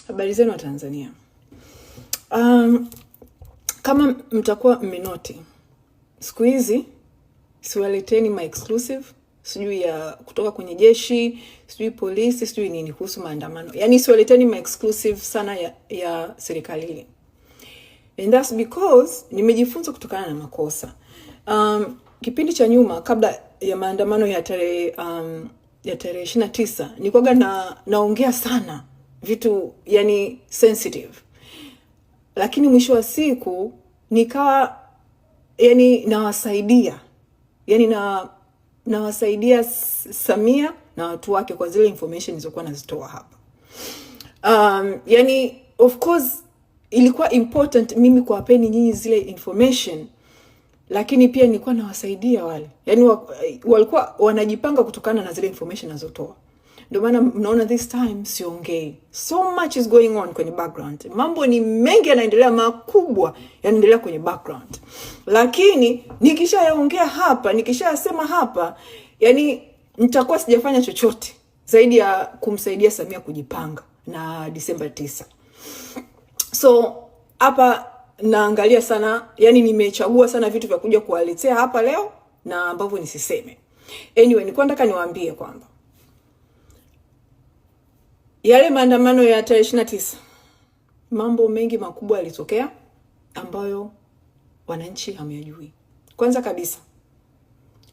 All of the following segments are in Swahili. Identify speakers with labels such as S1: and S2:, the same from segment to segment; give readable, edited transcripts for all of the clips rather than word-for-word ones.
S1: Habari zenu wa Tanzania. Kama mtakuwa mmenoti, siku hizi siwaleteni my exclusive, sijui ya kutoka kwenye jeshi, sijui polisi, sijui nini kuhusu maandamano. Yaani siwaleteni my exclusive sana ya serikali hii. And that's because nimejifunza kutokana na makosa. Kipindi cha nyuma kabla ya maandamano ya tarehe 29 nilikuwa naongea sana vitu yani sensitive. Lakini mwisho wa siku nikawa yani nawasaidia. Yani nawasaidia Samia na watu wake kwa zile information nilizokuwa nazitoa hapa. Yani of course ilikuwa important mimi kuwapeni nyinyi zile information, lakini pia nilikuwa nawasaidia wale. Yani walikuwa wanajipanga kutokana na zile information nazotoa. Ndio maana mnaona this time siongei. So much is going on kwenye background. Mambo ni mengi yanaendelea, makubwa yanaendelea kwenye background. Lakini nikishayaongea hapa, nikishayasema hapa, yani nitakuwa sijafanya chochote zaidi ya kumsaidia Samia kujipanga na Disemba 9. So hapa naangalia sana, yani nimechagua sana vitu vya kuja kuwaletea hapa leo na ambavyo nisiseme. Anyway, nilikuwa nataka niwaambie kwamba yale maandamano ya tarehe 29 mambo mengi makubwa yalitokea ambayo wananchi hamyajui. Kwanza kabisa,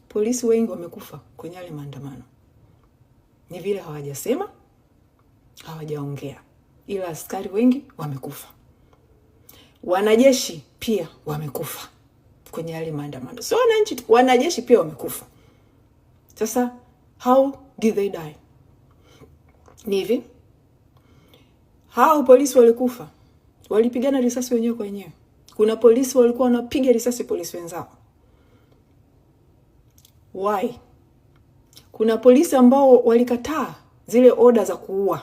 S1: polisi wengi wamekufa kwenye yale maandamano. Ni vile hawajasema, hawajaongea, ila askari wengi wamekufa. Wanajeshi pia wamekufa kwenye yale maandamano. So wananchi, wanajeshi pia wamekufa. Sasa how did they die? Ni hivi, hao polisi walikufa, walipigana risasi wenyewe kwa wenyewe. Kuna polisi walikuwa wanapiga risasi polisi wenzao. Why? Kuna polisi ambao walikataa zile order za kuua.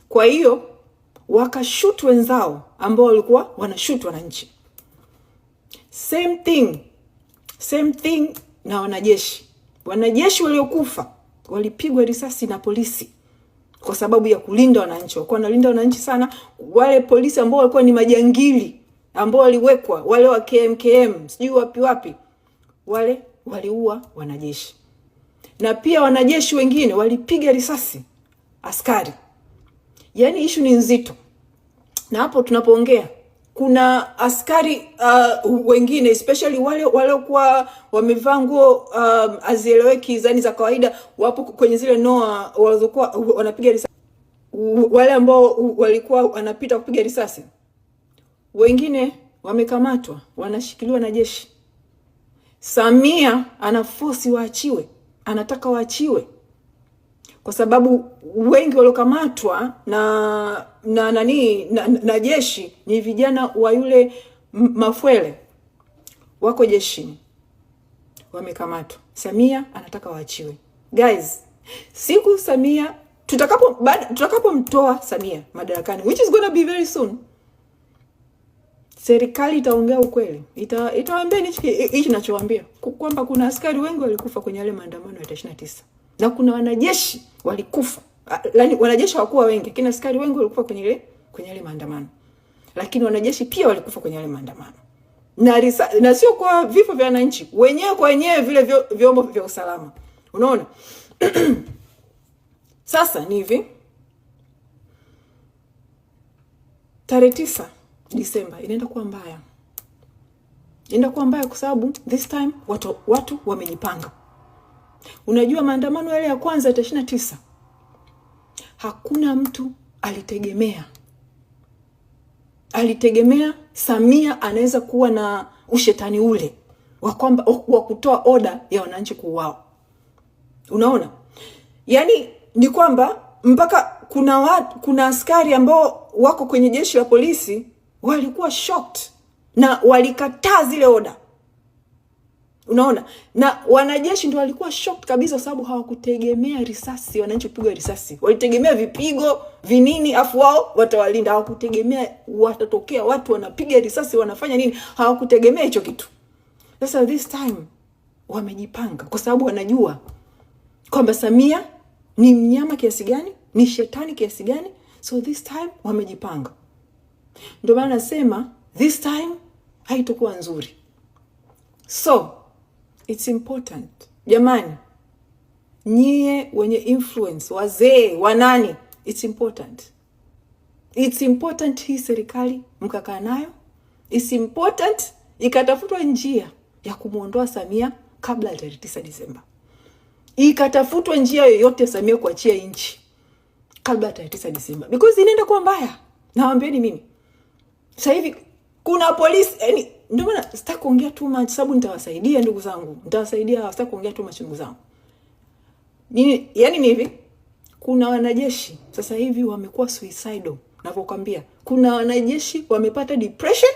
S1: Kwa hiyo wakashoot wenzao ambao walikuwa wanashoot wananchi. Same thing na wanajeshi. Wanajeshi waliokufa walipigwa risasi na polisi kwa sababu ya kulinda wananchi. Walikuwa wanalinda wananchi sana. Wale polisi ambao walikuwa ni majangili ambao waliwekwa, wale wa KMKM, sijui wapi, wale waliua wanajeshi. Na pia wanajeshi wengine walipiga risasi askari. Yani issue ni nzito. Na hapo tunapoongea kuna askari wengine, especially wale kwa wamevaa nguo azieleweki zani za kawaida, wapo kwenye zile noa walizokuwa wanapiga risasi. Wale ambao walikuwa wanapita kupiga risasi, wengine wamekamatwa, wanashikiliwa na jeshi. Samia anaforce waachiwe, anataka waachiwe kwa sababu wengi waliokamatwa na jeshi ni vijana wa yule Mafwele, wako jeshini, wamekamatwa. Samia anataka waachiwe. Guys, siku Samia tutakapomtoa Samia madarakani, which is gonna be very soon, serikali itaongea ukweli. Itawaambia hichi ninachowaambia, kwamba kuna askari wengi walikufa kwenye yale maandamano ya 29. Na kuna wanajeshi walikufa. Yaani wanajeshi hawakuwa wengi, lakini askari wengi walikufa kwenye yale maandamano. Lakini wanajeshi pia walikufa kwenye yale maandamano. Na sio kwa vifo vya wananchi, wenyewe kwa wenyewe vile vyombo vya usalama. Unaona? Sasa ni hivi. Tarehe 9 Disemba inaenda kuwa mbaya. Inaenda kuwa mbaya kwa sababu this time watu wamejipanga. Unajua maandamano yale ya kwanza ya 29 hakuna mtu alitegemea Samia anaweza kuwa na ushetani ule wa kutoa order ya wananchi kuuawa. Unaona? Yaani ni kwamba mpaka kuna askari ambao wako kwenye jeshi la polisi walikuwa shocked na walikataa zile order. Unaona? Na wanajeshi ndio walikuwa shocked kabisa sababu hawakutegemea risasi, wananchi kupigwa risasi. Walitegemea vipigo, vinini, afu wao watawalinda. Hawakutegemea watatokea watu wanapiga risasi, wanafanya nini? Hawakutegemea hicho kitu. Sasa this time wamejipanga kwa sababu wanajua kwamba Samia ni mnyama kiasi gani, ni shetani kiasi gani. So this time wamejipanga. Ndio maana nasema this time haitakuwa nzuri. So it's important. Jamani, nyie wenye influence, wazee, wanani, it's important. It's important hii serikali mkakaa nayo. It's important ikatafutwa njia ya kumuondoa Samia kabla ya 9 Disemba. Ikatafutwa njia yoyote Samia kuachia nchi kabla ya 9 Disemba. Because inaenda kuwa mbaya. Nawaambieni mimi. Sasa hivi kuna polisi, yani ndio maana sitaki kuongea too much sababu nitawasaidia ndugu zangu. Nitawasaidia, sitaki kuongea too much ndugu zangu. Ni hivi, kuna wanajeshi sasa hivi wamekuwa suicidal. Navyokuambia, kuna wanajeshi wamepata depression,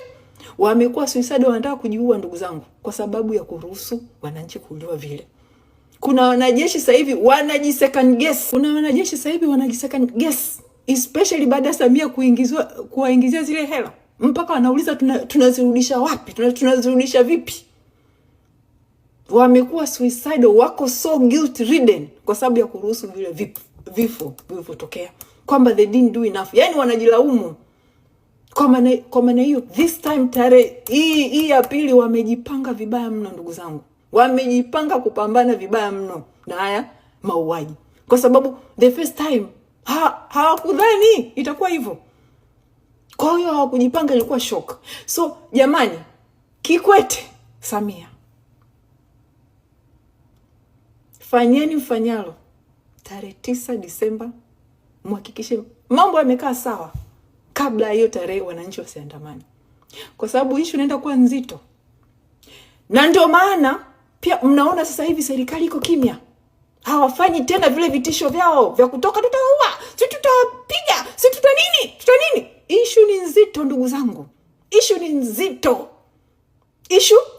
S1: wamekuwa suicidal, wanataka kujiua ndugu zangu kwa sababu ya kuruhusu wananchi kuuliwa vile. Kuna wanajeshi sasa hivi wanajisecond guess. Kuna wanajeshi sasa hivi wanajisecond guess, especially baada ya Samia kuwaingizia zile hela. Mpaka wanauliza tunazirudisha wapi? Tunazirudisha vipi? Wamekuwa suicidal, wako so guilt ridden kwa sababu ya kuruhusu vile vifo vilivyotokea. Kwamba they didn't do enough. Yani wanajilaumu. Kwa maana hiyo this time hii ya pili wamejipanga vibaya mno ndugu zangu. Wamejipanga kupambana vibaya mno na haya mauaji. Kwa sababu the first time hawakudhani itakuwa hivyo. Kwa hiyo hawakujipanga, ilikuwa shock. So jamani, Kikwete, Samia, fanyeni mfanyalo, tarehe 9 Disemba muhakikishe mambo yamekaa sawa kabla hiyo tarehe wananchi wasiandamane. Kwa sababu issue inaenda kuwa nzito. Na ndio maana pia mnaona sasa hivi serikali iko kimya. Hawafanyi tena vile vitisho vyao vya kutoka tutaua, si tutapiga, si tuta nini? Issue ni nzito ndugu zangu. Issue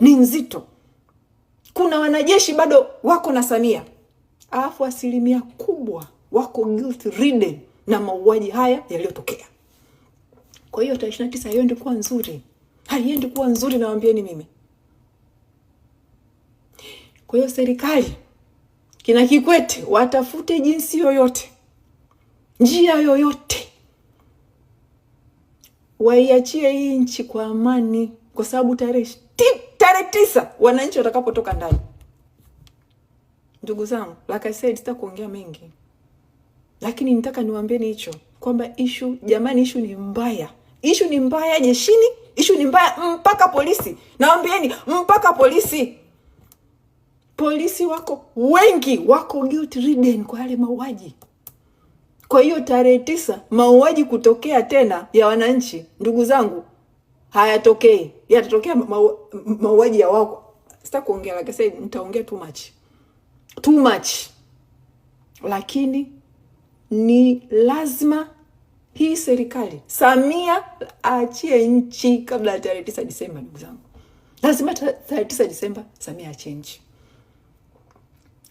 S1: ni nzito. Kuna wanajeshi bado wako na Samia. Alafu asilimia kubwa wako guilt ridden na mauaji haya yaliyotokea. Kwa hiyo 29 haiendi kuwa nzuri. Haiendi kuwa nzuri, nawaambieni mimi. Kwa hiyo serikali, kina Kikwete, watafute jinsi yoyote, njia yoyote, waiachie hii nchi kwa amani. Kwa sababu tarehe 9 wananchi watakapotoka ndani. Ndugu zangu, like I said, sitakuongea mengi. Lakini nitaka niwaambieni hicho kwamba issue ni mbaya. Issue ni mbaya jeshini, issue ni mbaya mpaka polisi. Naambieni mpaka polisi. Polisi wako wengi wako guilt ridden kwa yale mauaji. Kwa hiyo tarehe 9 mauaji kutokea tena ya wananchi, ndugu zangu, hayatokei. Yatatokea mauaji ya wako. Sitakuongea, like I said, nitaongea too much. Lakini ni lazima hii serikali Samia aachie nchi kabla ya tarehe 9 Disemba ndugu zangu. Lazima tarehe 9 Disemba Samia aachie nchi.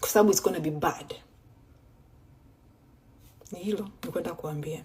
S1: Kwa sababu it's gonna be bad. Ni hilo nilikwenda kuambia.